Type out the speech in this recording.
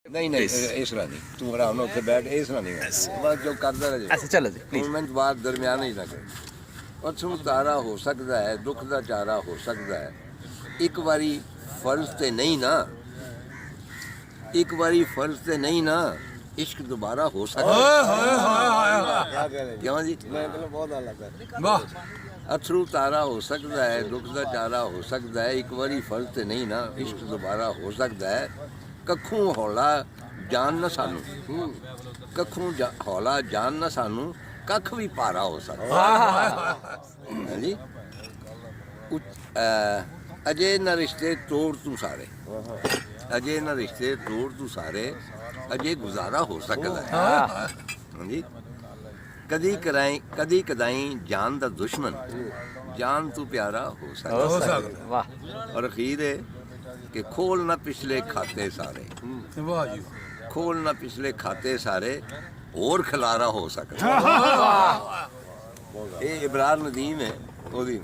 नहीं नहीं इस तरह नहीं तू आराम ਨਾਲ ਉੱਥੇ ਬੈਠ ਇਸ ਤਰ੍ਹਾਂ ਨਹੀਂ ਬਸ ਜੋ ਕਰਦਾ ਰਹੇ ਅੱਛਾ ਚਲੋ ਜੀ ਪਲੀਜ਼ ਮੂਵਮੈਂਟ ਬਾਅਦ ਦਰਮਿਆਨ ਹੀ ਨਾ ਕਰੇ ਅਥਰੂ ਤਾਰਾ ਹੋ ਸਕਦਾ ਹੈ ਦੁੱਖ ਦਾ ਚਾਰਾ ਹੋ ਸਕਦਾ ਹੈ ਇੱਕ ਵਾਰੀ ਫਰਜ਼ ਤੇ ਨਹੀਂ ਨਾ ਇੱਕ ਵਾਰੀ ਫਰਜ਼ ਤੇ ਨਹੀਂ ਨਾ ਇਸ਼ਕ ਦੁਬਾਰਾ ਹੋ ਸਕਦਾ ਕਿਉਂ ਜੀ ਮੈਨੂੰ ਬਹੁਤ ਆਲਾ ਲੱਗਦਾ ਵਾਹ ਅਥਰੂ ਤਾਰਾ ਹੋ ਸਕਦਾ ਹੈ ਦੁੱਖ ਦਾ ਚਾਰਾ ਹੋ ਸਕਦਾ ਹੈ ਇੱਕ ਵਾਰੀ ਫਰਜ਼ ਤੇ ਨਹੀਂ ਨਾ ਇਸ਼ਕ ਦੁਬਾਰਾ ਹੋ ਸਕਦਾ ਹੈ ਕੱਖੋਂ ਹੌਲਾ ਜਾਨ ਨਾ ਸਾਨੂੰ ਕੱਖੋਂ ਹੌਲਾ ਜਾਨ ਨਾ ਸਾਨੂੰ ਕੱਖ ਵੀ ਭਾਰਾ ਹੋ ਸਕਦਾ ਹਾਂਜੀ ਅਜੇ ਨਾ ਰਿਸ਼ਤੇ ਤੋੜ ਤੂੰ ਸਾਰੇ ਅਜੇ ਨਾ ਰਿਸ਼ਤੇ ਤੋੜ ਤੂੰ ਸਾਰੇ ਅਜੇ ਗੁਜ਼ਾਰਾ ਹੋ ਸਕਦਾ ਹੈ ਹਾਂਜੀ ਕਦੀ ਕਦਾਈ ਜਾਨ ਦਾ ਦੁਸ਼ਮਨ ਜਾਨ ਤੂੰ ਪਿਆਰਾ ਹੋ ਸਕਦਾ ਵਾਹ ਔਰ ਅਖੀਰ ਹੈ कि खोलना पिछले खाते सारे खोलना पिछले खाते सारे और खिलारा हो सकता ये इब्रार नदीम है ओदी